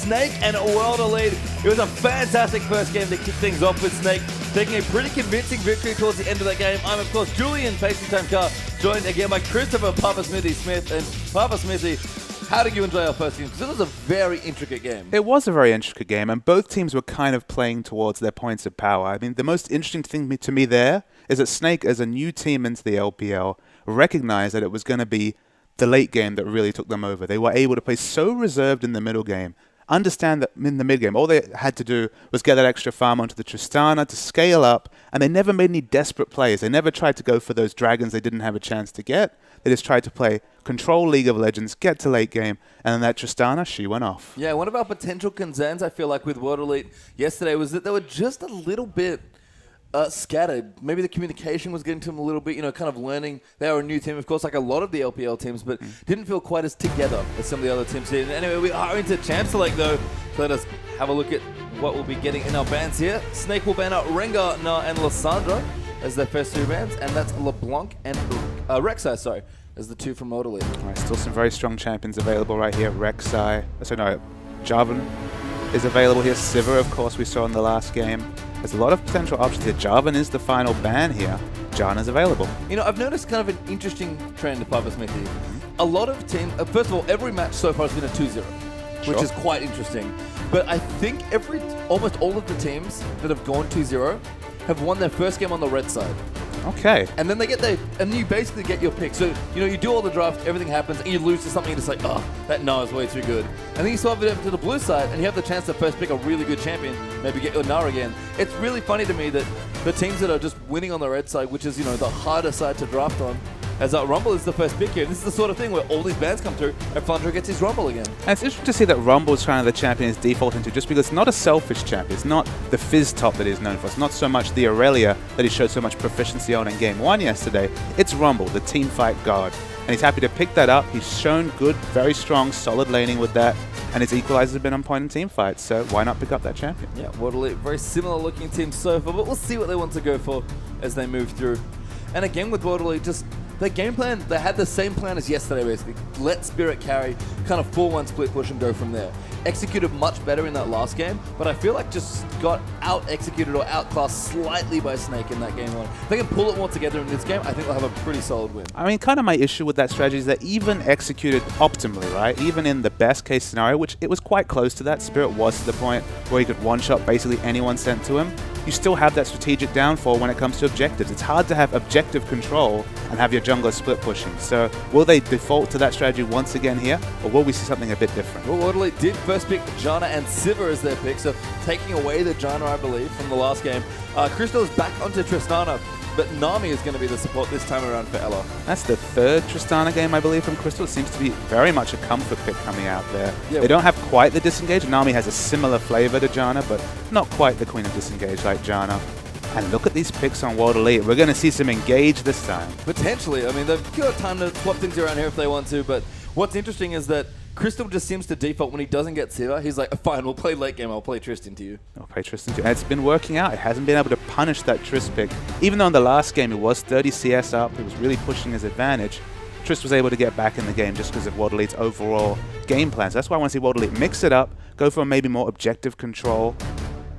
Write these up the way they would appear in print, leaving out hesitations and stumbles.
Snake and World Elite. It was a fantastic first game to kick things off with Snake, taking a pretty convincing victory towards the end of the game. I'm, of course, Julian Pacey Tankar, joined again by Christopher Papa Smithy Smith. And Papa Smithy, how did you enjoy our first game? Because it was a very intricate game. It was a very intricate game, and both teams were kind of playing towards their points of power. I mean, the most interesting thing to me there is that Snake, as a new team into the LPL, recognized that it was going to be the late game that really took them over. They were able to play so reserved in the middle game, understand that in the mid game, all they had to do was get that extra farm onto the Tristana to scale up, and they never made any desperate plays. They never tried to go for those dragons they didn't have a chance to get. They just tried to play control League of Legends, get to late game, and then that Tristana, she went off. Yeah, one of our potential concerns, I feel like, with World Elite yesterday was that they were just a little bit scattered. Maybe the communication was getting to them a little bit, you know, kind of learning. They are a new team, of course, like a lot of the LPL teams, but didn't feel quite as together as some of the other teams did. Anyway, we are into Champs Select, though, so let us have a look at what we'll be getting in our bans here. Snake will ban out Rengar, Na, and Lysandra as their first two bans, and that's LeBlanc and Rek'Sai, sorry, as the two from World Elite. All right, still some very strong champions available right here. Rek'Sai, Jarvan is available here. Sivir, of course, we saw in the last game. There's a lot of potential options here. Jarvan is the final ban here. Janna's available. You know, I've noticed kind of an interesting trend, Papa Smithy. A lot of teams, first of all, every match so far has been a 2-0, which is quite interesting. But I think almost all of the teams that have gone 2-0 have won their first game on the red side. Okay. And then they get and you basically get your pick. So, you know, you do all the draft, everything happens, and you lose to something, you're just like, oh, that Na is way too good. And then you swap it over to the blue side, and you have the chance to first pick a really good champion, maybe get your Na again. It's really funny to me that the teams that are just winning on the red side, which is, you know, the harder side to draft on, as Rumble is the first pick here. This is the sort of thing where all these bans come through and Flandre gets his Rumble again. And it's interesting to see that Rumble is kind of the champion is defaulting to, just because it's not a selfish champion. It's not the Fizz top that he's known for. It's not so much the Aurelia that he showed so much proficiency on in Game 1 yesterday. It's Rumble, the team fight god. And he's happy to pick that up. He's shown good, very strong, solid laning with that. And his equalizers have been on point in team fights, so why not pick up that champion? Yeah, World Elite, very similar looking team so far, but we'll see what they want to go for as they move through. And again with World Elite, just their game plan, they had the same plan as yesterday, basically. Let Spirit carry, kind of 4-1 split push and go from there. Executed much better in that last game, but I feel like just got out-executed or outclassed slightly by Snake in that game one. If they can pull it more together in this game, I think they'll have a pretty solid win. I mean, kind of my issue with that strategy is that even executed optimally, right? Even in the best case scenario, which it was quite close to that, Spirit was to the point where he could one-shot basically anyone sent to him. You still have that strategic downfall when it comes to objectives. It's hard to have objective control and have your jungler split pushing. So will they default to that strategy once again here, or will we see something a bit different? Well, World Elite did first pick Janna and Sivir as their pick, so taking away the Janna, I believe, from the last game. Crystal is back onto Tristana, but Nami is going to be the support this time around for Ella. That's the third Tristana game, I believe, from Crystal. It seems to be very much a comfort pick coming out there. Yeah. They don't have quite the disengage. Nami has a similar flavor to Janna, but not quite the queen of disengage like Janna. And look at these picks on World Elite. We're going to see some engage this time. Potentially. I mean, they've got time to swap things around here if they want to, but what's interesting is that Crystal just seems to default when he doesn't get Sivir. He's like, fine, we'll play late game. I'll play Tristan to you. I'll play Tristan to you. And it's been working out. It hasn't been able to punish that Trist pick. Even though in the last game it was 30 CS up, it was really pushing his advantage. Trist was able to get back in the game just because of World Elite's overall game plan. So that's why I want to see World Elite mix it up, go for maybe more objective control,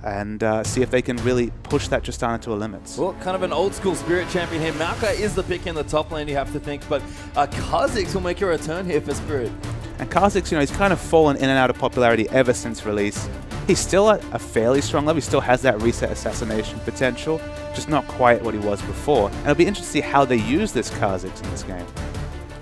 and see if they can really push that Tristana to a limit. Well, kind of an old school Spirit champion here. Maokai is the pick in the top lane, you have to think, but Kha'Zix will make a return here for Spirit. And Kha'Zix, you know, he's kind of fallen in and out of popularity ever since release. He's still at a fairly strong level. He still has that reset assassination potential, just not quite what he was before. And it'll be interesting to see how they use this Kha'Zix in this game.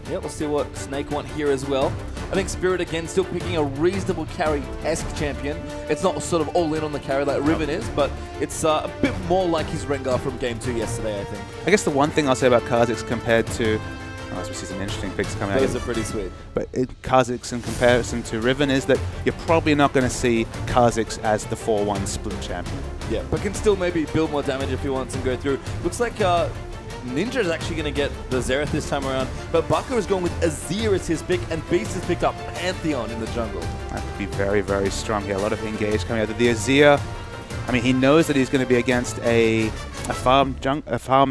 Yeah, we'll see what Snake want here as well. I think Spirit, again, still picking a reasonable carry-esque champion. It's not sort of all in on the carry like Riven is, but it's a bit more like his Rengar from Game 2 yesterday, I think. I guess the one thing I'll say about Kha'Zix compared to... Oh, we see some interesting picks coming out. Those are pretty sweet. But Kha'Zix in comparison to Riven is that you're probably not going to see Kha'Zix as the 4-1 split champion. Yeah, but can still maybe build more damage if he wants and go through. Looks like Ninja is actually going to get the Xerath this time around, but Baka is going with Azir as his pick, and Beast has picked up Pantheon in the jungle. That would be very, very strong here. A lot of engage coming out of the Azir. I mean, he knows that he's going to be against a farm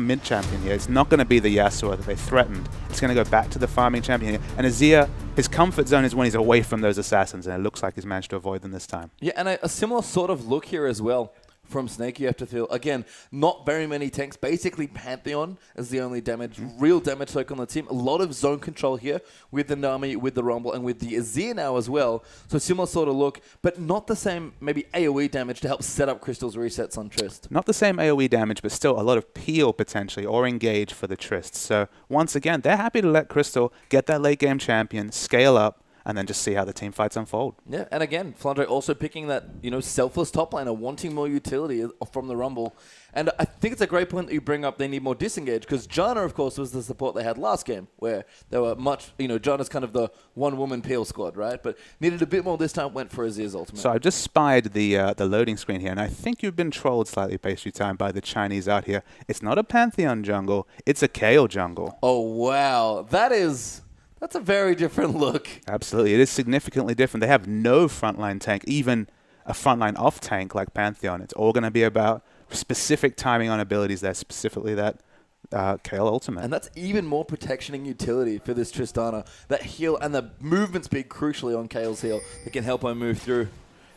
mid champion here. It's not going to be the Yasuo that they threatened. It's going to go back to the farming champion here. And Azir, his comfort zone is when he's away from those assassins, and it looks like he's managed to avoid them this time. Yeah, and a similar sort of look here as well from Snake. You have to feel, again, not very many tanks. Basically, Pantheon is the only real damage token on the team. A lot of zone control here with the Nami, with the Rumble, and with the Azir now as well. So similar sort of look, but not the same maybe AoE damage to help set up Crystal's resets on Trist. Not the same AoE damage, but still a lot of peel potentially, or engage for the Trist. So once again, they're happy to let Crystal get that late game champion, scale up, and then just see how the team fights unfold. Yeah, and again, Flandre also picking that, selfless top laner, wanting more utility from the Rumble. And I think it's a great point that you bring up they need more disengage, because Janna, of course, was the support they had last game, where they were much, Janna's kind of the one-woman peel squad, right? But needed a bit more this time, went for Azir's ultimate. So I just spied the loading screen here, and I think you've been trolled slightly, Pastry Time, by the Chinese out here. It's not a Pantheon jungle, it's a Kayle jungle. Oh, wow. That's a very different look. Absolutely. It is significantly different. They have no frontline tank, even a frontline off tank like Pantheon. It's all going to be about specific timing on abilities there, specifically that Kayle ultimate. And that's even more protection and utility for this Tristana. That heal and the movement speed crucially on Kayle's heal that can help her move through.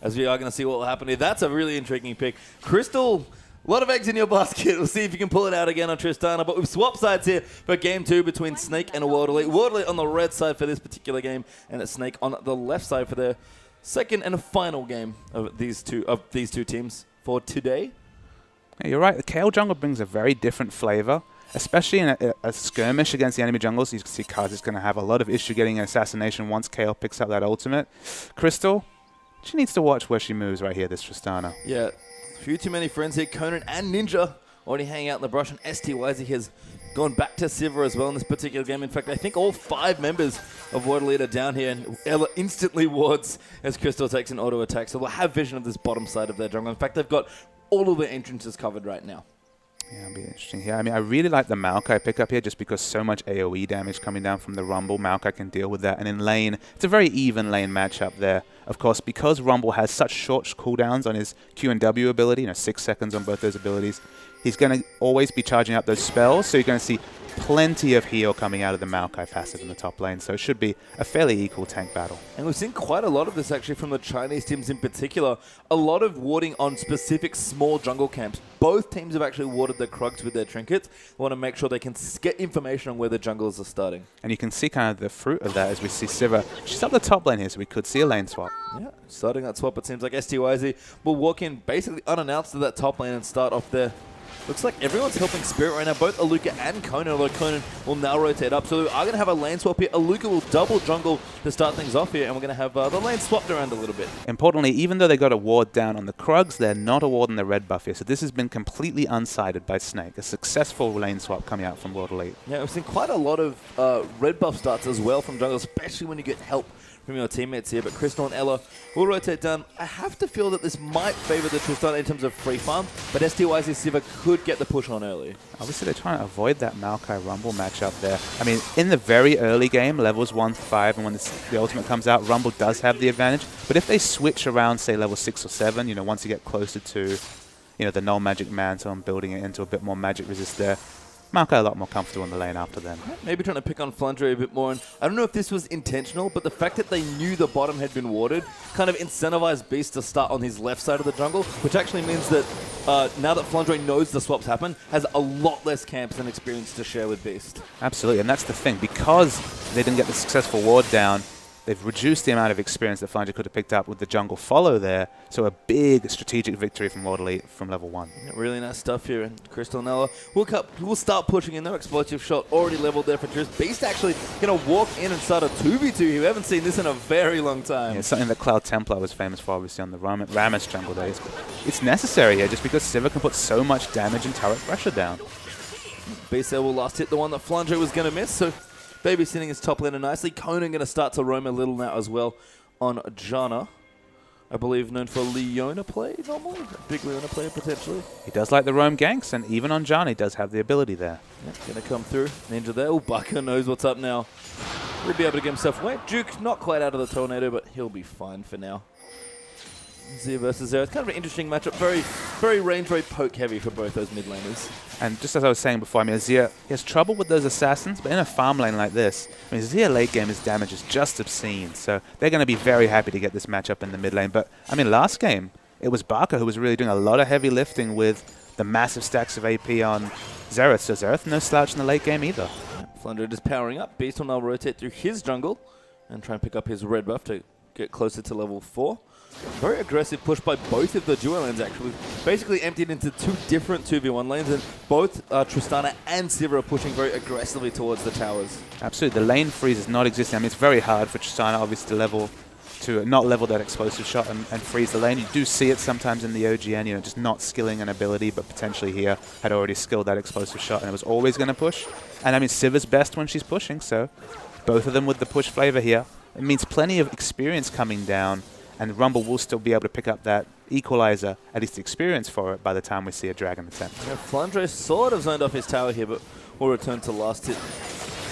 As we are going to see what will happen here. That's a really intriguing pick. Crystal, a lot of eggs in your basket. We'll see if you can pull it out again on Tristana. But we've swapped sides here for Game 2 between Snake and a World Elite. World Elite on the red side for this particular game, and it's Snake on the left side for their second and final game of these two teams for today. Yeah, you're right. The Kayle jungle brings a very different flavor, especially in a skirmish against the enemy jungles. You can see Kaz is going to have a lot of issue getting an assassination once Kayle picks up that ultimate. Crystal, she needs to watch where she moves right here, this Tristana. Yeah. Few too many friends here. Conan and Ninja already hanging out in the brush, and STYZ has gone back to Sivir as well in this particular game. In fact, I think all 5 members of World Elite are down here, and Ella instantly wards as Crystal takes an auto attack. So they'll have vision of this bottom side of their jungle. In fact, they've got all of their entrances covered right now. Yeah, it'll be interesting here. I mean, I really like the Maokai pickup here just because so much AoE damage coming down from the Rumble. Maokai can deal with that. And in lane, it's a very even lane matchup there. Of course, because Rumble has such short cooldowns on his Q and W ability, 6 seconds on both those abilities, he's going to always be charging up those spells. So you're going to see plenty of heal coming out of the Maokai passive in the top lane. So it should be a fairly equal tank battle. And we've seen quite a lot of this actually from the Chinese teams in particular. A lot of warding on specific small jungle camps. Both teams have actually warded their Krugs with their trinkets. They want to make sure they can get information on where the junglers are starting. And you can see kind of the fruit of that as we see Sivir. She's up the top lane here, so we could see a lane swap. Yeah, starting that swap, it seems like STYZ will walk in basically unannounced to that top lane and start off there. Looks like everyone's helping Spirit right now, both Aluka and Conan, although Conan will now rotate up. So we are going to have a lane swap here. Aluka will double jungle to start things off here, and we're going to have the lane swapped around a little bit. Importantly, even though they got a ward down on the Krugs, they're not awarding the red buff here. So this has been completely unsided by Snake. A successful lane swap coming out from World Elite. Yeah, we've seen quite a lot of red buff starts as well from jungle, especially when you get help from your teammates here, but Crystal and Ella will rotate down. I have to feel that this might favor the Tristana in terms of free farm, but STYZ Sivir could get the push on early. Obviously, they're trying to avoid that Maokai Rumble matchup there. I mean, in the very early game, levels 1 to 5, and when the ultimate comes out, Rumble does have the advantage. But if they switch around, say, level 6 or 7, once you get closer to, the null magic mantle and building it into a bit more magic resist there, Maokai a lot more comfortable in the lane after then. Maybe trying to pick on Flandre a bit more. And I don't know if this was intentional, but the fact that they knew the bottom had been warded kind of incentivized Beast to start on his left side of the jungle, which actually means that now that Flandre knows the swaps happen, has a lot less camps and experience to share with Beast. Absolutely, and that's the thing. Because they didn't get the successful ward down, they've reduced the amount of experience that Flandre could have picked up with the jungle follow there. So a big strategic victory from World Elite from level 1. Yeah, really nice stuff here. And Crystal and Ella will start pushing in their exploitive shot already leveled there for Trist. Beast actually going to walk in and start a 2v2. We haven't seen this in a very long time. Yeah, it's something that Cloud Templar was famous for, obviously, on the Rammus jungle days. It's necessary here just because Sivir can put so much damage and turret pressure down. Beast there will last hit the one that Flandre was going to miss. So babysitting his top laner nicely. Conan going to start to roam a little now as well on Janna. I believe known for Leona play normally. A big Leona player potentially. He does like the roam ganks, and even on Janna he does have the ability there. Yeah, going to come through. Ninja there. Oh, Baka knows what's up now. He'll be able to get himself away. Duke not quite out of the tornado, but he'll be fine for now. Zia versus Zero. It's kind of an interesting matchup. Very range, very poke heavy for both those mid laners. And just as I was saying before, I mean, Zia, he has trouble with those assassins, but in a farm lane like this, I mean, Zia late game, his damage is just obscene. So they're going to be very happy to get this matchup in the mid lane. But, I mean, last game, it was Barker who was really doing a lot of heavy lifting with the massive stacks of AP on Xerath. So Xerath, no slouch in the late game either. Flunder just powering up. Beast will now rotate through his jungle and try and pick up his red buff to get closer to level 4. Very aggressive push by both of the duo lanes, actually. Basically emptied into two different 2v1 lanes, and both Tristana and Sivir are pushing very aggressively towards the towers. Absolutely. The lane freeze is not existing. I mean, it's very hard for Tristana, obviously, to not level that explosive shot and freeze the lane. You do see it sometimes in the OGN, you know, just not skilling an ability, but potentially here had already skilled that explosive shot and it was always going to push. And I mean, Sivir's best when she's pushing, so both of them with the push flavor here. It means plenty of experience coming down, and Rumble will still be able to pick up that equalizer, at least the experience for it, by the time we see a Dragon attempt. Yeah, Flandre sort of zoned off his tower here, but will return to last hit.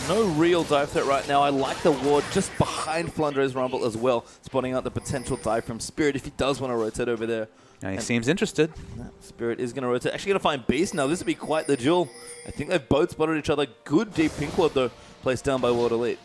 No real dive threat right now. I like the ward just behind Flandre's Rumble as well, spotting out the potential dive from Spirit if he does want to rotate over there. And he seems interested. Spirit is going to rotate. Actually going to find Beast now. This would be quite the duel. I think they've both spotted each other. Good deep pink ward, though, placed down by World Elite.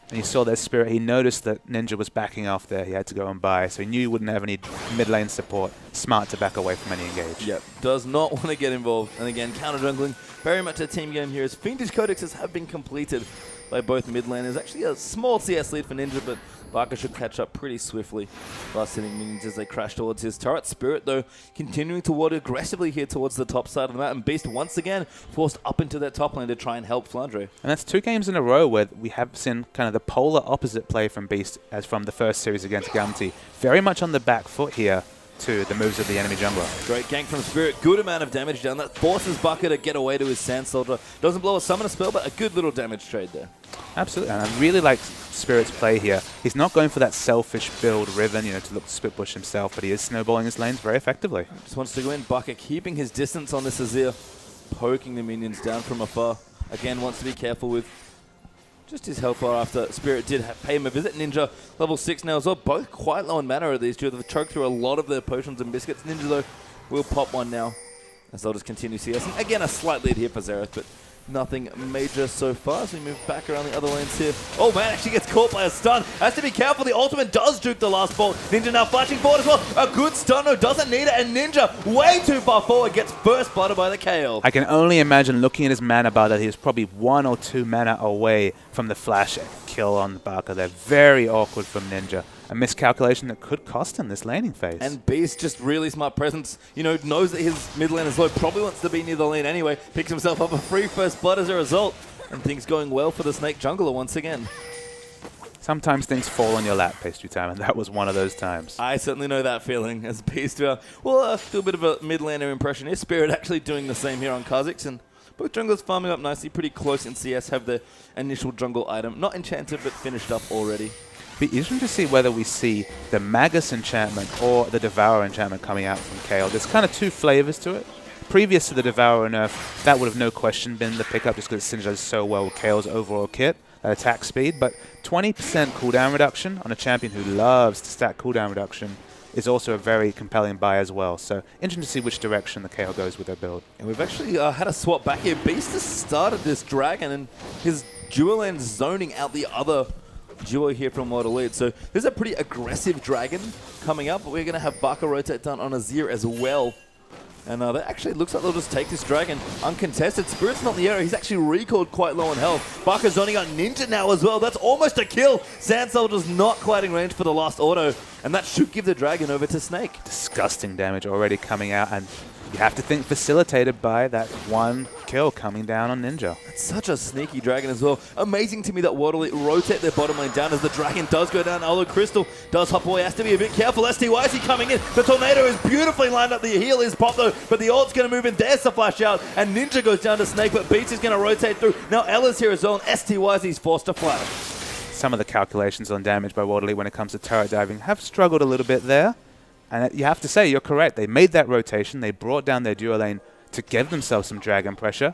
And you saw that Spirit. He noticed that Ninja was backing off there. He had to go and buy, so he knew he wouldn't have any mid lane support. Smart to back away from any engage. Yep, does not want to get involved. And again, counter jungling, very much a team game here as Fiendish Codexes have been completed by both mid laners. Actually a small CS lead for Ninja, but Barker should catch up pretty swiftly. Last hitting minions as they crash towards his turret. Spirit, though, continuing to ward aggressively here towards the top side of the map. And Beast, once again, forced up into that top lane to try and help Flandre. And that's 2 games in a row where we have seen kind of the polar opposite play from Beast as from the first series against Gamti. Very much on the back foot here to the moves of the enemy jungler. Great gank from Spirit. Good amount of damage done. That forces Barker to get away to his Sand Soldier. Doesn't blow a summoner spell, but a good little damage trade there. Absolutely, and I really like Spirit's play here. He's not going for that selfish build Riven, you know, to look to split push himself, but he is snowballing his lanes very effectively. Just wants to go in. Barker keeping his distance on this Azir, poking the minions down from afar. Again, wants to be careful with just his health bar after Spirit did pay him a visit. Ninja, level 6 now as well. Both quite low in mana are these two. They've choked through a lot of their potions and biscuits. Ninja, though, will pop one now as they'll just continue CS. And again, a slight lead here for Xerath, but nothing major so far as we move back around the other lanes here. Oh man, actually gets caught by a stun. Has to be careful. The ultimate does juke the last bolt. Ninja now flashing forward as well. A good stun, no, doesn't need it. And Ninja, way too far forward, gets first blooded by the KO. I can only imagine looking at his mana bar that he was probably 1 or 2 mana away from the flash kill on Barker. They're very awkward from Ninja. A miscalculation that could cost him this laning phase. And Beast, just really smart presence, you know, knows that his mid lane is low, probably wants to be near the lane anyway, picks himself up a free first blood as a result, and things going well for the Snake jungler once again. Sometimes things fall on your lap, Pastry Time, and that was one of those times. I certainly know that feeling as Beast. Do a bit of a mid laner impression here. Spirit actually doing the same here on Kha'Zix, and both junglers farming up nicely, pretty close in CS, have their initial jungle item. Not enchanted, but finished up already. Be interesting to see whether we see the Magus enchantment or the Devourer enchantment coming out from Kayle. There's kind of 2 flavors to it. Previous to the Devourer nerf, that would have no question been the pickup just because it synergizes so well with Kayle's overall kit, that attack speed. But 20% cooldown reduction on a champion who loves to stack cooldown reduction is also a very compelling buy as well. So interesting to see which direction the Kayle goes with their build. And we've actually had a swap back here. Beast has started this dragon and his dual lane zoning out the other duo here from World Elite. So there's a pretty aggressive dragon coming up, but we're going to have Barker rotate down on Azir as well. And that actually looks like they'll just take this dragon uncontested. Spirit's not in the area. He's actually recalled quite low on health. Barker's zoning out Ninja now as well. That's almost a kill. Sand Soldier's not quite in range for the last auto, and that should give the dragon over to Snake. Disgusting damage already coming out, and you have to think facilitated by that 1 kill coming down on Ninja. It's such a sneaky dragon as well. Amazing to me that World Elite rotate their bottom lane down as the dragon does go down. Although Crystal does hop away, has to be a bit careful. STYC coming in. The tornado is beautifully lined up. The heal is popped though, but the ult's going to move in. There's the flash out, and Ninja goes down to Snake, but Beats is going to rotate through. Now Ella's here as well, and STYC's forced to flash. Some of the calculations on damage by World Elite when it comes to turret diving have struggled a little bit there. And you have to say, you're correct. They made that rotation. They brought down their duo lane to give themselves some dragon pressure.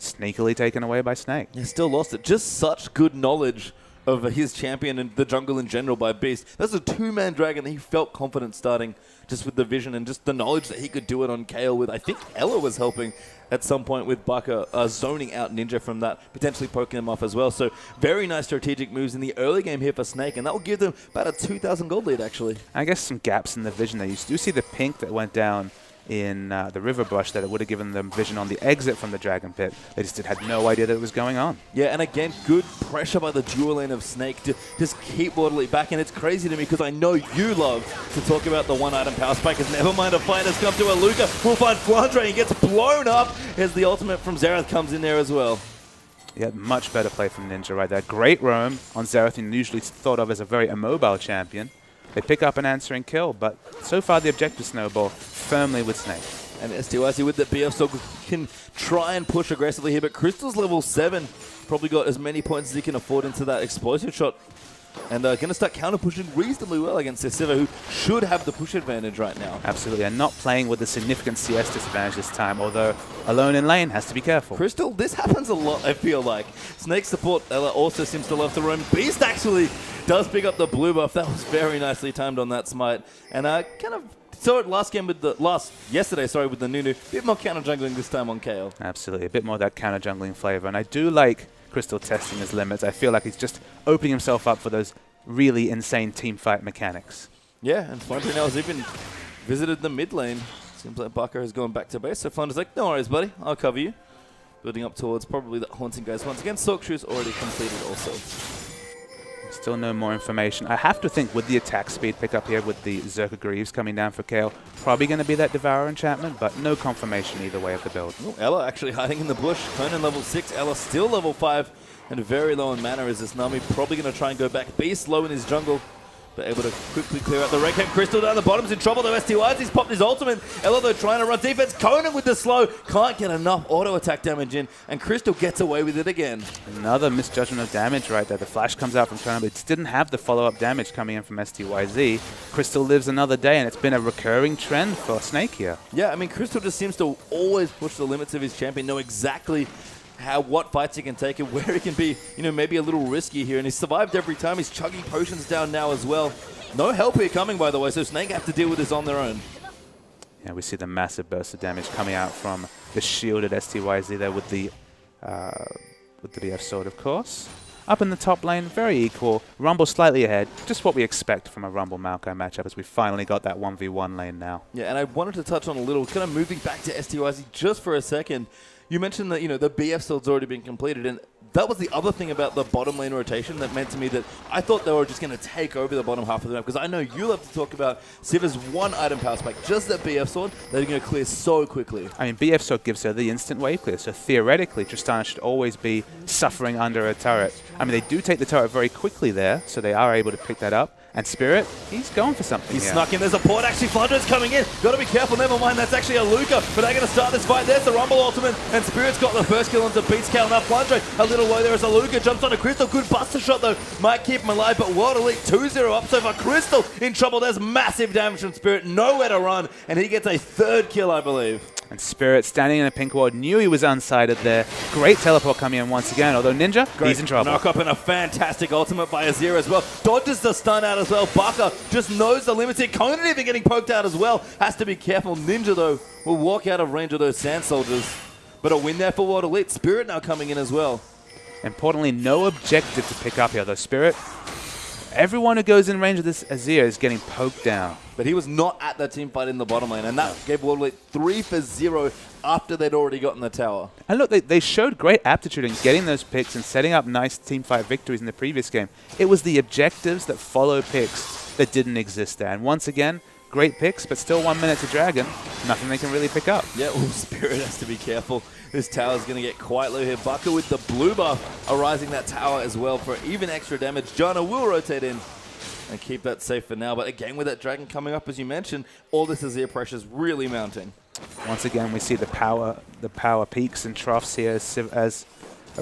Sneakily taken away by Snake. They still lost it. Just such good knowledge of his champion and the jungle in general by Beast. That's a two-man dragon that he felt confident starting just with the vision and just the knowledge that he could do it on Kale with. I think Ella was helping at some point with Baka zoning out Ninja from that, potentially poking him off as well. So very nice strategic moves in the early game here for Snake, and that will give them about a 2,000 gold lead, actually. I guess some gaps in the vision there. You do see the pink that went down in the river brush that it would have given them vision on the exit from the dragon pit. They just had no idea that it was going on. Yeah, and again, good pressure by the dual lane of Snake to just keep Waterley back. And it's crazy to me because I know you love to talk about the one-item power spike. Because never mind, a fight has come to Aluka. We'll find Flandre. He gets blown up as the ultimate from Xerath comes in there as well. Yeah, much better play from Ninja right there. Great roam on Xerath, usually thought of as a very immobile champion. They pick up an answering kill, but so far the objective snowball firmly with Snake. And STYC with the BF so can try and push aggressively here, but Crystal's level 7. Probably got as many points as he can afford into that explosive shot. And going to start counter-pushing reasonably well against Sivir, who should have the push advantage right now. Absolutely, and not playing with a significant CS disadvantage this time, although alone in lane has to be careful. Crystal, this happens a lot, I feel like. Snake support Ella also seems to love to roam. Beast actually does pick up the blue buff. That was very nicely timed on that smite. And kind of saw it yesterday with the Nunu. Bit more counter jungling this time on Kale. Absolutely, a bit more of that counter jungling flavor. And I do like Crystal testing his limits. I feel like he's just opening himself up for those really insane team fight mechanics. Yeah, and Flandre now has even visited the mid lane. Seems like Baka has gone back to base. So Flandre's like, no worries, buddy. I'll cover you. Building up towards probably the Haunting guys once again. Soakshoe's already completed also. Still no more information. I have to think with the attack speed pickup here with the Zerka Greaves coming down for Kale, probably going to be that Devourer enchantment, but no confirmation either way of the build. Ooh, Ella actually hiding in the bush. Conan level 6, Ella still level 5, and very low in mana is this Nami. Probably going to try and go back. Beast low in his jungle, but able to quickly clear out the Red Cap. Crystal down the bottom's in trouble though. STYs, he's popped his ultimate. Ella though trying to run defense. Conan with the slow. Can't get enough auto attack damage in, and Crystal gets away with it again. Another misjudgment of damage right there. The flash comes out from Conan, but it didn't have the follow-up damage coming in from STYZ. Crystal lives another day, and it's been a recurring trend for Snake here. Yeah, I mean, Crystal just seems to always push the limits of his champion, know exactly what fights he can take and where he can be, maybe a little risky here. And he's survived every time. He's chugging potions down now as well. No help here coming, by the way, so Snake have to deal with this on their own. Yeah, we see the massive burst of damage coming out from the shielded STYZ there with the BF sword, of course. Up in the top lane, very equal. Rumble slightly ahead, just what we expect from a Rumble Maokai matchup as we finally got that 1v1 lane now. Yeah, and I wanted to touch on a little, kind of moving back to STYZ just for a second. You mentioned that, the BF sword's already been completed, and that was the other thing about the bottom lane rotation that meant to me that I thought they were just going to take over the bottom half of the map, because I know you love to talk about Sivir's one item power spike, just that BF sword, they're going to clear so quickly. I mean, BF sword gives her the instant wave clear, so theoretically Tristana should always be suffering under a turret. I mean, they do take the turret very quickly there, so they are able to pick that up. And Spirit, he's going for something. He's snuck in. There's a port. Actually, Flandre's coming in. Got to be careful. Never mind. That's actually a Luca. But they're going to start this fight. There's the Rumble ultimate. And Spirit's got the first kill onto Beats Cal. Now Flandre a little low there as a Luca. Jumps on a Crystal. Good buster shot, though. Might keep him alive. But World Elite 2-0 up. So far, Crystal in trouble. There's massive damage from Spirit. Nowhere to run. And he gets a third kill, I believe. And Spirit, standing in a pink ward, knew he was unsighted there. Great teleport coming in once again, although Ninja, he's in trouble. Knock up and a fantastic ultimate by Azir as well. Dodges the stun out as well. Baka just knows the limits here. Conan even getting poked out as well. Has to be careful. Ninja, though, will walk out of range of those Sand Soldiers. But a win there for World Elite. Spirit now coming in as well. Importantly, no objective to pick up here, though. Spirit, everyone who goes in range of this Azir is getting poked down. But he was not at that team fight in the bottom lane, and that gave World Elite 3-0 after they'd already gotten the tower. And look, they showed great aptitude in getting those picks and setting up nice team fight victories in the previous game. It was the objectives that follow picks that didn't exist there. And once again, great picks, but still 1 minute to Dragon. Nothing they can really pick up. Yeah, well, Spirit has to be careful. This tower's going to get quite low here. Baka with the blue buff, arising that tower as well for even extra damage. Janna will rotate in and keep that safe for now. But again, with that Dragon coming up, as you mentioned, all this Azir pressure is really mounting. Once again, we see the power peaks and troughs here as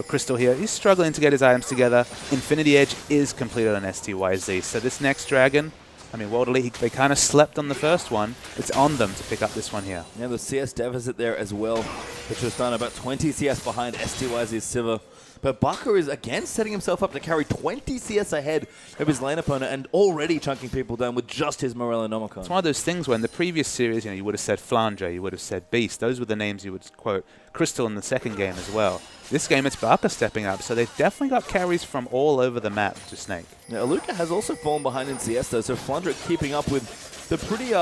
Crystal here. He's struggling to get his items together. Infinity Edge is completed on STYZ. So this next Dragon, I mean, World Elite, they kind of slept on the first one. It's on them to pick up this one here. Yeah, the CS deficit there as well. Which was done about 20 CS behind STYZ's Sivir. But Baka is again setting himself up to carry 20 CS ahead of his lane opponent and already chunking people down with just his Morello Nomicon. It's one of those things where in the previous series, you would have said Flandre, you would have said Beast. Those were the names you would quote. Crystal in the second game as well. This game, it's Baka stepping up, so they've definitely got carries from all over the map to Snake. Yeah, Aluka has also fallen behind in CS though, so Flandre keeping up with the pretty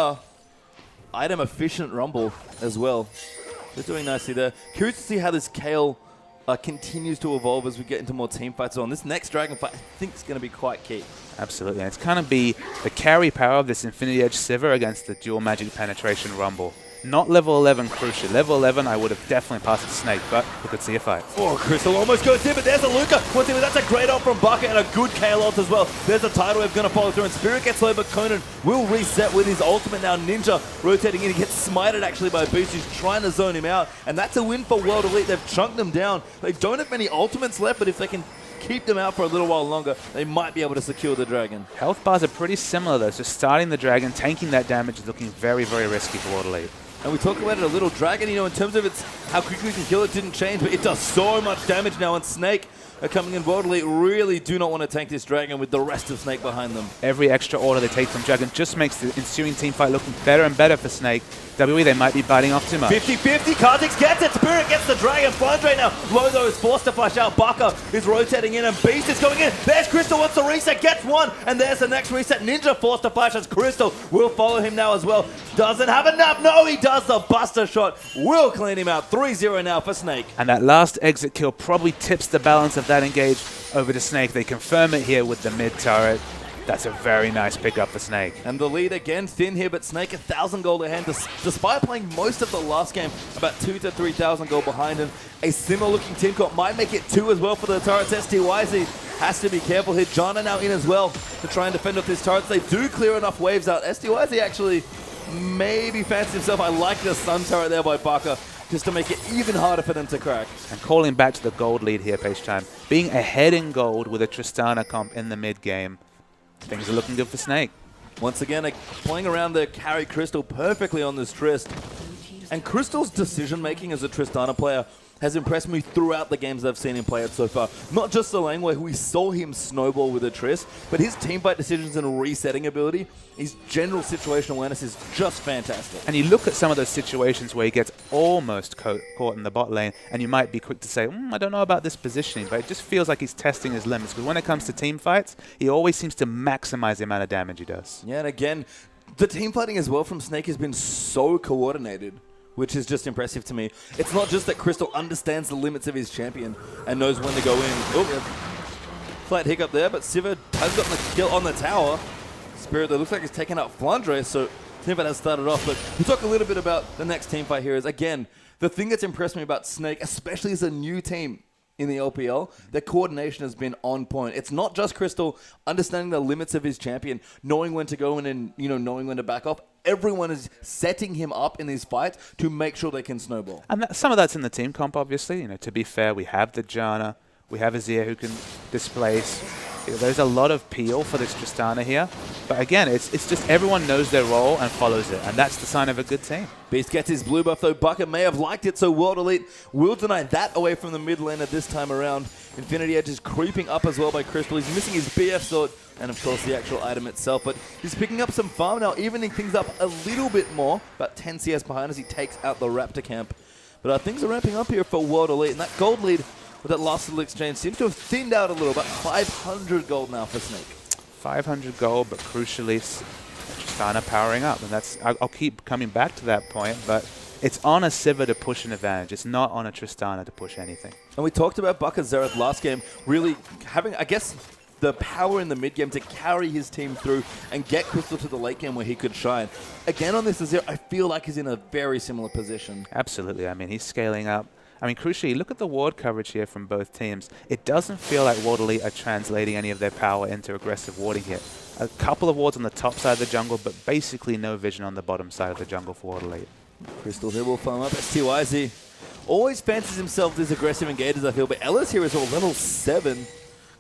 item-efficient Rumble as well. They're doing nicely there. Curious to see how this Kale continues to evolve as we get into more team fights on. This next Dragon fight, I think, is going to be quite key. Absolutely. And it's kind of be the carry power of this Infinity Edge Sivir against the dual magic penetration Rumble. Not level 11 crucial. Level 11, I would have definitely passed to Snake, but we could see a fight. Oh, Crystal almost goes in, but there's a Luca. Once again, that's a great ult from Baka and a good Kale ult as well. There's a tidal wave going to follow through, and Spirit gets low, but Conan will reset with his ultimate now. Ninja rotating in. He gets smited actually by Beast, who's trying to zone him out, and that's a win for World Elite. They've chunked them down. They don't have many ultimates left, but if they can keep them out for a little while longer, they might be able to secure the Dragon. Health bars are pretty similar though, so starting the Dragon, tanking that damage is looking very, very risky for World Elite. And we talk about it a little. Dragon, in terms of how quickly we can kill it, didn't change, but it does so much damage now. And Snake are coming in. World Elite really do not want to tank this Dragon with the rest of Snake behind them. Every extra order they take from Dragon just makes the ensuing team fight looking better and better for Snake. WWE, they might be biting off too much. 50-50, Kha'Zix gets it, Spirit gets the Dragon, Flandre now, Lozo is forced to flash out, Baka is rotating in, and Beast is going in, there's Crystal, wants to reset, gets one, and there's the next reset, Ninja forced to flash as Crystal will follow him now as well, doesn't have enough, no he does, the Buster shot will clean him out, 3-0 now for Snake. And that last exit kill probably tips the balance of that engage over to Snake. They confirm it here with the mid turret. That's a very nice pickup for Snake. And the lead again thin here, but Snake 1,000 gold ahead, despite playing most of the last game, about 2,000 to 3,000 gold behind him. A similar looking team comp might make it 2 as well for the turrets. STYZ has to be careful here. Jana now in as well to try and defend off his turrets. They do clear enough waves out. STYZ actually maybe fancies himself. I like the stun turret there by Baka, just to make it even harder for them to crack. And calling back to the gold lead here, Page Time. Being ahead in gold with a Tristana comp in the mid game, things are looking good for Snake. Once again, playing around the carry Crystal perfectly on this Trist. And Crystal's decision-making as a Tristana player has impressed me throughout the games I've seen him play it so far. Not just the lane where we saw him snowball with a Trist, but his teamfight decisions and resetting ability, his general situational awareness is just fantastic. And you look at some of those situations where he gets almost caught in the bot lane, and you might be quick to say, I don't know about this positioning, but it just feels like he's testing his limits. Because when it comes to team fights, he always seems to maximize the amount of damage he does. Yeah, and again, the team fighting as well from Snake has been so coordinated, which is just impressive to me. It's not just that Crystal understands the limits of his champion and knows when to go in. Oh, yeah. Flat hiccup there, but Sivir has gotten the kill on the tower. Spirit, that looks like he's taken out Flandre, so teamfight has started off. But we'll talk a little bit about the next teamfight here is, again, the thing that's impressed me about Snake, especially as a new team in the LPL, their coordination has been on point. It's not just Crystal understanding the limits of his champion, knowing when to go in and knowing when to back off. Everyone is setting him up in these fights to make sure they can snowball. And some of that's in the team comp, obviously. To be fair, we have the Jana, we have Azir who can displace. There's a lot of peel for this Tristana here. But again, it's just everyone knows their role and follows it. And that's the sign of a good team. Beast gets his blue buff, though Baka may have liked it, so World Elite will deny that away from the mid laner this time around. Infinity Edge is creeping up as well by Crystal. He's missing his BF sword and, of course, the actual item itself. But he's picking up some farm now, evening things up a little bit more. About 10 CS behind as he takes out the Raptor camp. But things are ramping up here for World Elite. And that gold lead with that last little exchange seems to have thinned out a little. About 500 gold now for Snake. 500 gold, but crucially, Tristana powering up. And that's I'll keep coming back to that point, but it's on a Sivir to push an advantage. It's not on a Tristana to push anything. And we talked about Baka Xerath last game, really having, I guess, the power in the mid game to carry his team through and get Crystal to the late game where he could shine. Again, on this Azir, I feel like he's in a very similar position. Absolutely. I mean, he's scaling up. I mean, crucially, look at the ward coverage here from both teams. It doesn't feel like World Elite are translating any of their power into aggressive warding here. A couple of wards on the top side of the jungle, but basically no vision on the bottom side of the jungle for World Elite. Crystal here will farm up. STYZ always fancies himself these aggressive engagers, I feel, but Ellis here is all level 7.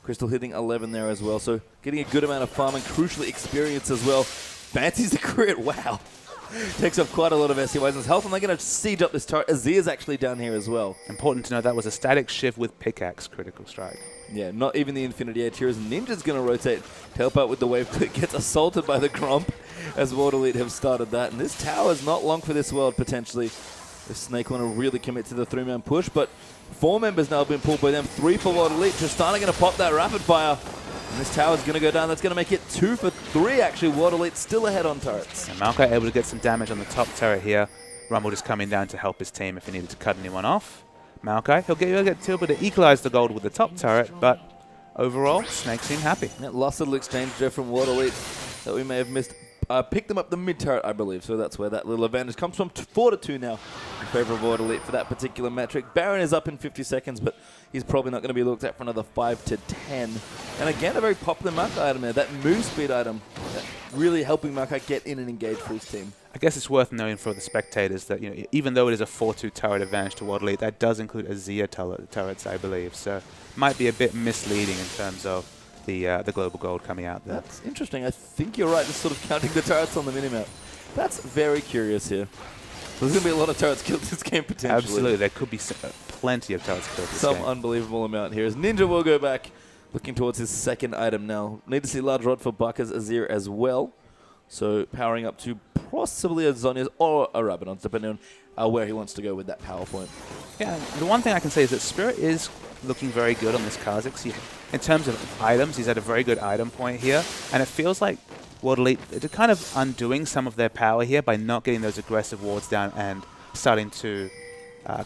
Crystal hitting 11 there as well, so getting a good amount of farm and crucially experience as well. Fancies the crit, wow. Takes off quite a lot of SCY's health, and they're going to siege up this turret. Azir's actually down here as well. Important to know that was a static shift with pickaxe critical strike. Yeah, not even the Infinity Edge here as Ninja's going to rotate to help out with the wave click. Gets assaulted by the Gromp as World Elite have started that. And this tower is not long for this world, potentially. If Snake want to really commit to the 3-man push, but 4 members now have been pulled by them. 3 for World Elite. Tristana going to pop that rapid fire. And this tower's going to go down. That's going to make it 2 for 3, actually. World Elite still ahead on turrets. And Maokai able to get some damage on the top turret here. Rumble just coming down to help his team if he needed to cut anyone off. Maokai, he'll get able to equalize the gold with the top turret, but overall, Snake seem happy. That last little exchange there from World Elite that we may have missed. Picked them up the mid turret, I believe, so that's where that little advantage comes from. 4-2 now in favor of World Elite for that particular metric. Baron is up in 50 seconds, but he's probably not going to be looked at for another 5 to 10. And again, a very popular Maokai item there, that move speed item, really helping Maokai get in and engage for his team. I guess it's worth knowing for the spectators that, you know, even though it is a 4-2 turret advantage to World Elite, that does include Azir turrets, I believe. So might be a bit misleading in terms of the global gold coming out there. That's interesting. I think you're right, just sort of counting the turrets on the minimap. That's very curious here. There's going to be a lot of turrets killed this game potentially. Absolutely. There could be plenty of turrets killed this game. Some unbelievable amount here as Ninja will go back looking towards his second item now. Need to see large rod for Bucker's Azir as well. So powering up to possibly a Zhonya's or a Rabadon's, depending on where he wants to go with that power point. Yeah, the one thing I can say is that Spirit is looking very good on this Kha'Zix. In terms of items, he's at a very good item point here, and it feels like World Elite are kind of undoing some of their power here by not getting those aggressive wards down and starting to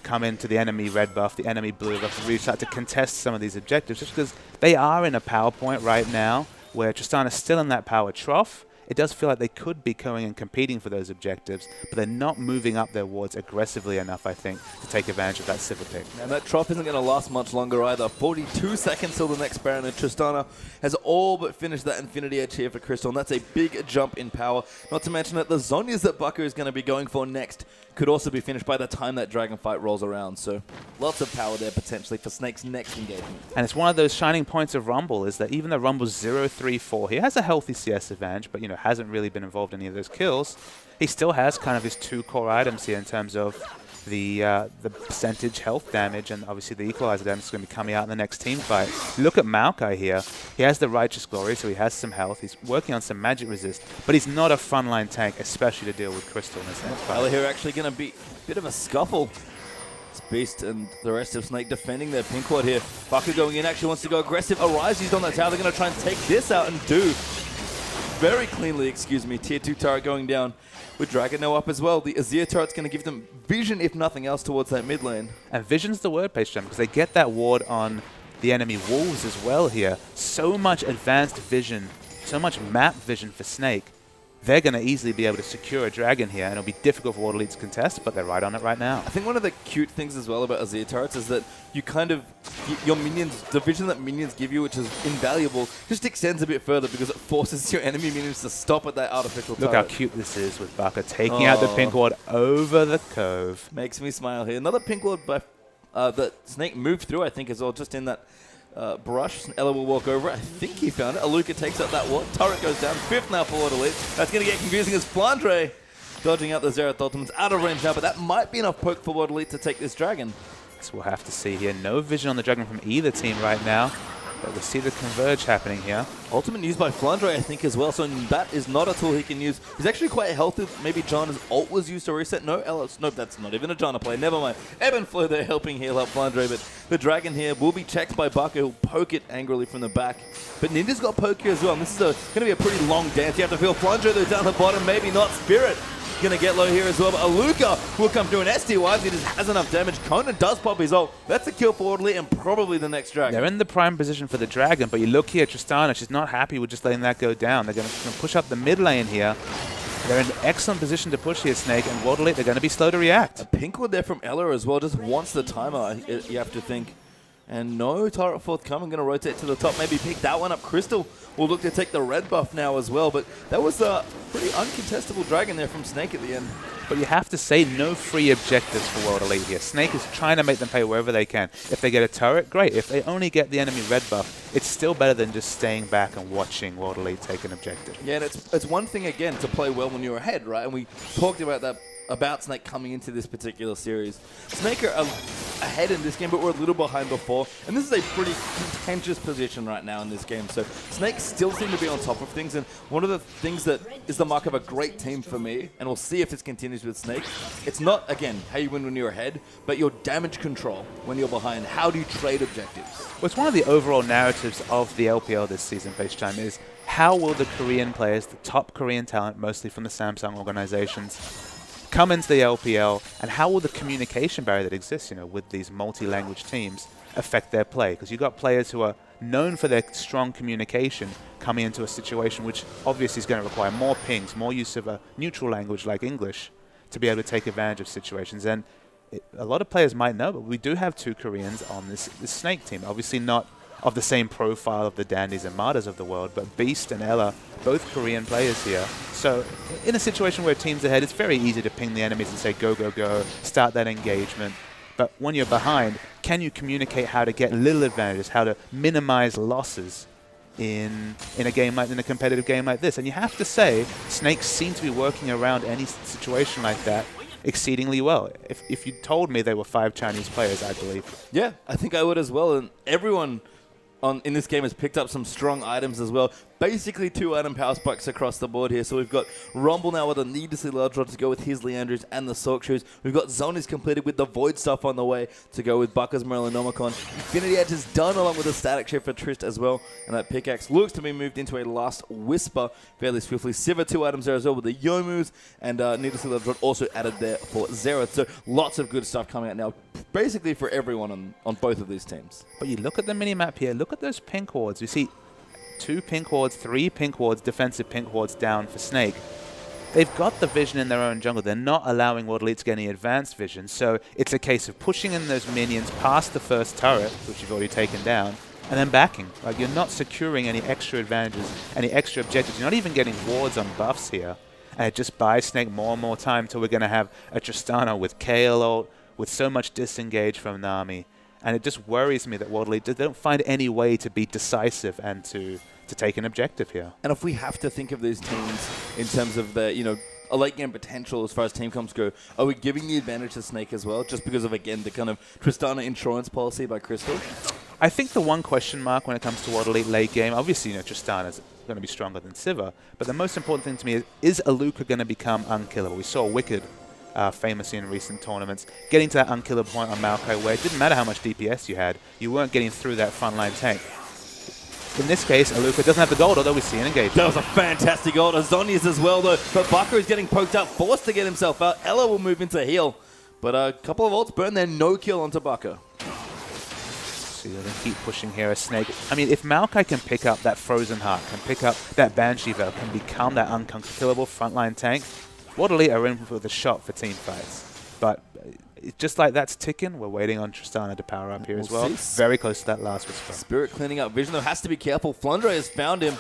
come into the enemy red buff, the enemy blue buff, and really start to contest some of these objectives, just because they are in a power point right now where Tristana's still in that power trough. It does feel like they could be going and competing for those objectives, but they're not moving up their wards aggressively enough, I think, to take advantage of that Sivir pick. And that trough isn't going to last much longer either. 42 seconds till the next Baron, and Tristana has all but finished that Infinity Edge here for Crystal, and that's a big jump in power. Not to mention that the Zhonyas that Bucker is going to be going for next could also be finished by the time that Dragon fight rolls around. So lots of power there potentially for Snake's next engagement. And it's one of those shining points of Rumble is that even though Rumble's 0-3-4, he has a healthy CS advantage, but hasn't really been involved in any of those kills. He still has kind of his 2 core items here in terms of the percentage health damage, and obviously the equalizer damage is going to be coming out in the next team fight. Look at Maokai here. He has the Righteous Glory, so he has some health. He's working on some magic resist, but he's not a frontline tank, especially to deal with Crystal in this next fight. Here actually going to be a bit of a scuffle. It's Beast and the rest of Snake defending their pink ward here. Bucker going in, actually wants to go aggressive. Arise used on that tower. They're going to try and take this out and do very cleanly, excuse me. Tier 2 turret going down with Dragon now up as well. The Azir turret's going to give them vision, if nothing else, towards that mid lane. And vision's the word, Page Jam, because they get that ward on the enemy walls as well here. So much advanced vision, so much map vision for Snake. They're going to easily be able to secure a dragon here, and it'll be difficult for World Elite to contest, but they're right on it right now. I think one of the cute things as well about Azir turrets is that you kind of, your minions, the vision that minions give you, which is invaluable, just extends a bit further because it forces your enemy minions to stop at that artificial turret. Look how cute this is with Baka taking out the pink ward over the cove. Makes me smile here. Another pink ward by, that Snake moved through, I think, as well, just in that brush. Ella will walk over it. I think he found it. Aluka takes out that ward. Turret goes down. 5th now for World Elite. That's going to get confusing as Flandre dodging out the Xerath ultimates. Out of range now, but that might be enough poke for World Elite to take this dragon. So we'll have to see here. No vision on the dragon from either team right now. But we'll see the converge happening here. Ultimate used by Flandre, I think, as well. So that is not a tool he can use. He's actually quite healthy. Maybe Janna's ult was used to reset. No, Ellis. Nope, that's not even a Janna play. Never mind. Ebb and Flow there helping heal up Flandre. But the dragon here will be checked by Baka, who'll poke it angrily from the back. But Ninja's got poke here as well. And this is going to be a pretty long dance. You have to feel Flandre, though, down the bottom. Maybe not. Spirit going to get low here as well, but Aluka will come through an SD-wise. He just has enough damage. Conan does pop his ult. That's a kill for Orderly and probably the next dragon. They're in the prime position for the dragon, but you look here, Tristana, she's not happy with just letting that go down. They're going to push up the mid lane here. They're in an excellent position to push here, Snake, and World Elite, they're going to be slow to react. A pink one there from Ella as well, just wants the timer, you have to think. And no turret forthcoming. Going to rotate to the top. Maybe pick that one up. Crystal will look to take the red buff now as well. But that was a pretty uncontestable dragon there from Snake at the end. But you have to say no free objectives for World Elite here. Snake is trying to make them pay wherever they can. If they get a turret, great. If they only get the enemy red buff, it's still better than just staying back and watching World Elite take an objective. Yeah, and it's one thing, again, to play well when you're ahead, right? And we talked about that, about Snake coming into this particular series. Snake are ahead in this game, but we're a little behind before. And this is a pretty contentious position right now in this game. So Snake still seem to be on top of things. And one of the things that is the mark of a great team for me, and we'll see if this continues with Snake, it's not, again, how you win when you're ahead, but your damage control when you're behind. How do you trade objectives? Well, it's one of the overall narratives of the LPL this season, FaceTime, is how will the Korean players, the top Korean talent, mostly from the Samsung organizations, come into the LPL, and how will the communication barrier that exists, with these multi-language teams affect their play? Because you've got players who are known for their strong communication coming into a situation which obviously is going to require more pings, more use of a neutral language like English to be able to take advantage of situations. And a lot of players might know, but we do have 2 Koreans on this Snake team. Obviously not of the same profile of the Dandies and Martyrs of the world, but Beast and Ella, both Korean players here. So in a situation where team's ahead, it's very easy to ping the enemies and say, go, go, go, start that engagement. But when you're behind, can you communicate how to get little advantages, how to minimize losses in a competitive game like this? And you have to say, Snakes seem to be working around any situation like that exceedingly well. If you told me there were 5 Chinese players, I'd believe. Yeah, I think I would as well. And everyone in this game has picked up some strong items as well. Basically 2 item power spikes across the board here. So we've got Rumble now with a needlessly large rod to go with his Leandros and the Sork Shoes. We've got Zoni's completed with the Void stuff on the way to go with Bucker's Merlinomicon. Infinity Edge is done along with a static shift for Trist as well. And that pickaxe looks to be moved into a last Whisper fairly swiftly. Sivir 2 items there as well with the Yomus. And needlessly large rod also added there for Xerath. So lots of good stuff coming out now, basically for everyone on both of these teams. But you look at the minimap here, look at those pink wards. You see 2 pink wards, 3 pink wards, defensive pink wards down for Snake. They've got the vision in their own jungle. They're not allowing World Elite to get any advanced vision. So it's a case of pushing in those minions past the first turret, which you've already taken down, and then backing. Like, you're not securing any extra advantages, any extra objectives. You're not even getting wards on buffs here. And it just buys Snake more and more time till we're going to have a Tristana with Kayle ult, with so much disengage from Nami. And it just worries me that World Elite, they don't find any way to be decisive and to take an objective here. And if we have to think of these teams in terms of their, a late game potential as far as team comps go, are we giving the advantage to Snake as well, just because of, again, the kind of Tristana insurance policy by Crystal? I think the one question mark when it comes to World Elite late game, obviously, Tristana's going to be stronger than Sivir, but the most important thing to me is Aluka going to become unkillable? We saw Wicked famously in recent tournaments, getting to that unkillable point on Maokai where it didn't matter how much DPS you had, you weren't getting through that frontline tank. In this case, Aluka doesn't have the gold, although we see an engagement. That was a fantastic ult. Zoni's as well, though. But Bucker is getting poked up, forced to get himself out. Ella will move into heal. But a couple of ults burn there, no kill onto Bucker. So you're going to keep pushing here as Snake. I mean, if Maokai can pick up that Frozen Heart, can pick up that Banshee Veil, can become that unkillable frontline tank, World Elite are in for the shot for team fights. But just like that's ticking, we're waiting on Tristana to power up here as well. Very close to that last Whisper. Spirit cleaning up vision, though, has to be careful. Flundre has found him,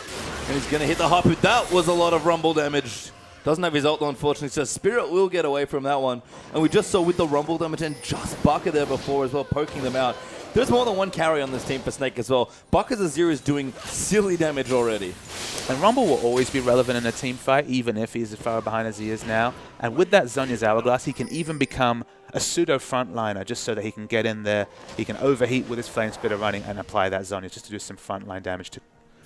and he's going to hit the Harpoon. That was a lot of Rumble damage. Doesn't have his ult, though, unfortunately, so Spirit will get away from that one. And we just saw with the Rumble damage and just Bucker there before as well, poking them out. There's more than one carry on this team for Snake as well. Bucker's Azir is doing silly damage already. And Rumble will always be relevant in a team fight, even if he's as far behind as he is now. And with that Zhonya's Hourglass, he can even become a pseudo frontliner just so that he can get in there. He can overheat with his Flame Spitter running and apply that Zhonya just to do some frontline damage to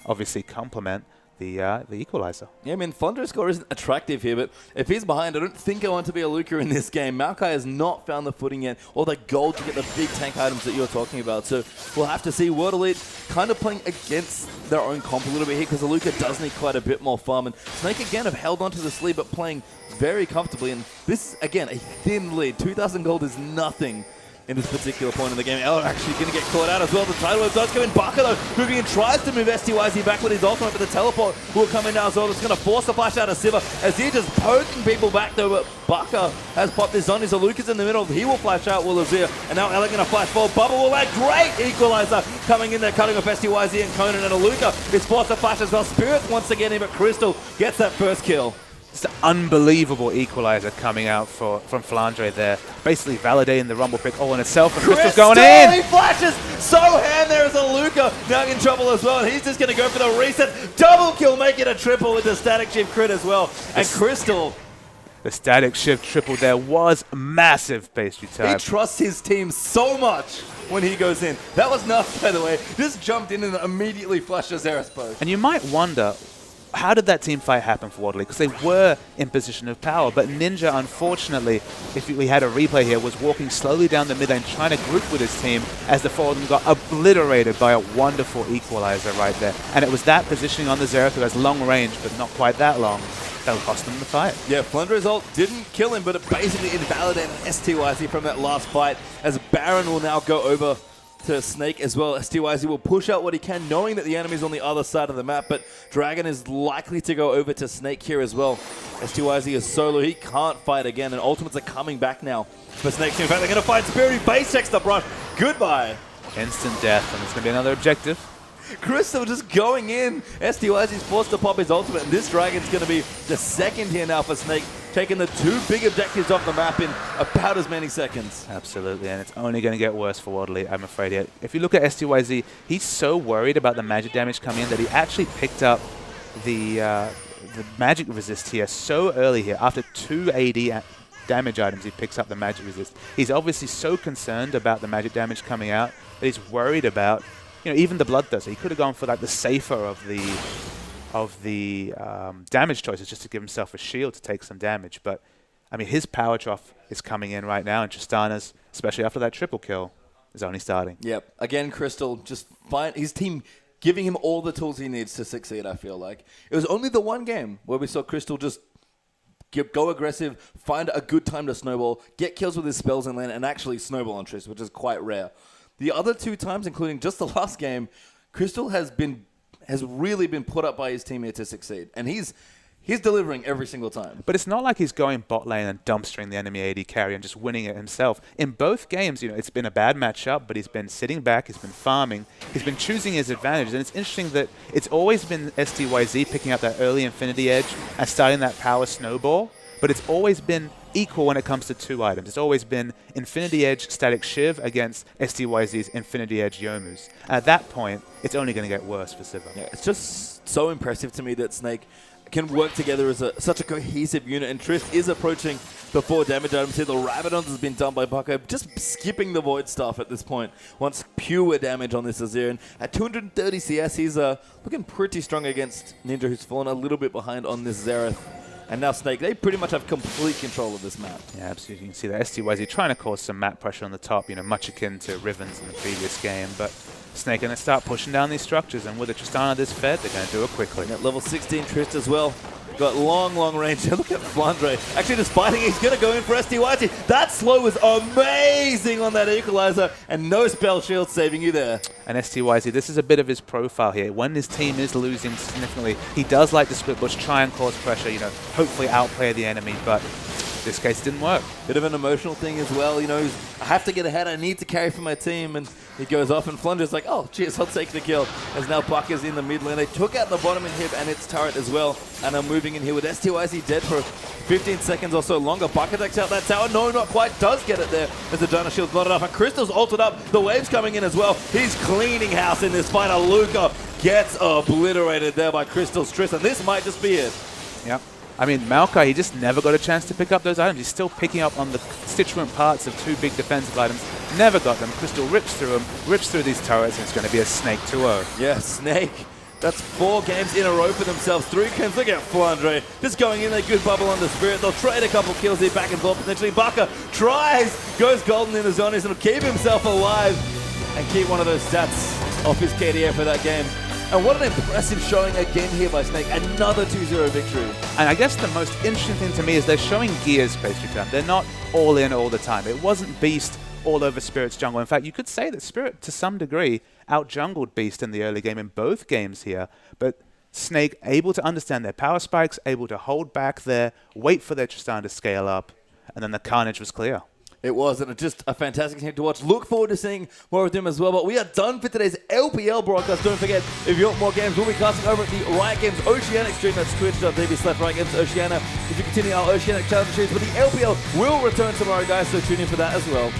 obviously complement the equalizer. Yeah, I mean, Flundre's score isn't attractive here, but if he's behind, I don't think I want to be a Luca in this game. Maokai has not found the footing yet, or the gold to get the big tank items that you're talking about. So we'll have to see. World Elite kind of playing against their own comp a little bit here, because Luca does need quite a bit more farm. And Snake, again, have held onto this lead, but playing very comfortably. And this, again, a thin lead. 2,000 gold is nothing in this particular point in the game. Eller actually going to get caught out as well. The tidal wave does come in. Baka though, moving in, tries to move STYZ back with his ultimate, but the teleport will come in now as well. It's going to force the flash out of Siva as he just poking people back though, but Baka has popped his Zoni, so Luca's in the middle. He will flash out with Azir, and now Eller going to flash forward. Bubble will add great equalizer coming in there, cutting off STYZ and Conan, and Luca is forced to flash as well. Spirit once again in, but Crystal gets that first kill. It's an unbelievable equalizer coming out from Flandre there, basically validating the Rumble pick all in itself, and Crystal's going in! He flashes so hand there is a Luca now in trouble as well, and he's just going to go for the reset. Double kill, make it a triple with the static shift crit as well, and Crystal... The static shift triple there was massive, Pastry Time. He trusts his team so much when he goes in. That was nuts, by the way. Just jumped in and immediately flashed a Xerath post. And you might wonder, how did that team fight happen for WOD? Because they were in position of power, but Ninja, unfortunately, if we had a replay here, was walking slowly down the mid lane, trying to group with his team as the four of them got obliterated by a wonderful equalizer right there. And it was that positioning on the Xerath, who has long range, but not quite that long, that cost them the fight. Yeah, Flandre's ult didn't kill him, but it basically invalidated STYZ from that last fight, as Baron will now go over to Snake as well. STYZ will push out what he can, knowing that the enemy's on the other side of the map, but Dragon is likely to go over to Snake here as well. STYZ is solo, he can't fight again, and ultimates are coming back now for Snake. In fact, they're going to fight Spirit, who base checks the brush. Goodbye. Instant death, and it's going to be another objective. Crystal just going in. STYZ is forced to pop his ultimate, and this Dragon's going to be the second here now for Snake, taking the two big objectives off the map in about as many seconds. Absolutely, and it's only going to get worse for WOD, I'm afraid. If you look at STYZ, he's so worried about the magic damage coming in that he actually picked up the magic resist here so early here. After 2 AD damage items, he picks up the magic resist. He's obviously so concerned about the magic damage coming out that he's worried about, you know, even the Bloodthirster. He could have gone for like the safer of the damage choices just to give himself a shield to take some damage. But, I mean, his power trough is coming in right now, and Tristana's, especially after that triple kill, is only starting. Yep. Again, Crystal just find his team giving him all the tools he needs to succeed, I feel like. It was only the one game where we saw Crystal just go aggressive, find a good time to snowball, get kills with his spells in lane, and actually snowball on Triss, which is quite rare. The other two times, including just the last game, Crystal has really been put up by his team here to succeed. And he's delivering every single time. But it's not like he's going bot lane and dumpstering the enemy AD carry and just winning it himself. In both games, you know, it's been a bad matchup, but he's been sitting back, he's been farming, he's been choosing his advantages. And it's interesting that it's always been STYZ picking up that early Infinity Edge and starting that power snowball, but it's always been equal when it comes to two items. It's always been Infinity Edge Static Shiv against STYZ's Infinity Edge Yomu's. At that point, it's only going to get worse for Siva. Yeah, it's just so impressive to me that Snake can work together as such a cohesive unit, and Triss is approaching the 4 damage items here. The Rabadons has been done by Bucko, just skipping the Void Staff at this point. Wants pure damage on this Azir, and at 230 CS, he's looking pretty strong against Ninja, who's fallen a little bit behind on this Xerath. And now Snake, they pretty much have complete control of this map. Yeah, absolutely. You can see that STYZ trying to cause some map pressure on the top, you know, much akin to Rivens in the previous game. But Snake going to start pushing down these structures, and with the Tristana this fed, they're going to do it quickly. And at level 16, Trist as well. Got long range. Look at Flandre. Actually, just fighting, he's going to go in for STYZ. That slow was amazing on that equalizer, and no spell shield saving you there. And STYZ, this is a bit of his profile here. When his team is losing significantly, he does like to split bush, try and cause pressure, you know, hopefully outplay the enemy, but this case didn't work. Bit of an emotional thing as well, you know, I have to get ahead, I need to carry for my team, and he goes off, and Flunder's like, oh, cheers, I'll take the kill. As now Puck is in the mid lane. They took out the bottom inhib and its turret as well, and are moving in here with STYZ dead for 15 seconds or so longer. Buck attacks out that tower. No, not quite. Does get it there as the Dino Shield's not enough. And Crystal's ulted up. The wave's coming in as well. He's cleaning house in this fight. Luca gets obliterated there by Crystal's Triss, and this might just be it. Yep. I mean, Maokai, he just never got a chance to pick up those items. He's still picking up on the constituent parts of 2 big defensive items. Never got them. Crystal rips through them, rips through these turrets, and it's going to be a Snake 2-0. Yeah, Snake. That's 4 games in a row for themselves. 3 games. Look at Flandre. Just going in there, good bubble on the Spirit. They'll trade a couple kills here back and forth potentially. Baka tries, goes golden in the zonies, and will keep himself alive and keep one of those stats off his KDA for that game. And what an impressive showing again here by Snake. Another 2-0 victory. And I guess the most interesting thing to me is they're showing gears, Pastry Time. They're not all in all the time. It wasn't Beast all over Spirit's jungle. In fact, you could say that Spirit, to some degree, out-jungled Beast in the early game in both games here. But Snake able to understand their power spikes, able to hold back there, wait for their Tristan to scale up, and then the carnage was clear. It was, and just a fantastic team to watch. Look forward to seeing more of them as well. But we are done for today's LPL broadcast. Don't forget, if you want more games, we'll be casting over at the Riot Games Oceanic stream. That's twitch.tv/Riot Games Oceania. If you continue our Oceanic challenge series, but the LPL will return tomorrow, guys, so tune in for that as well.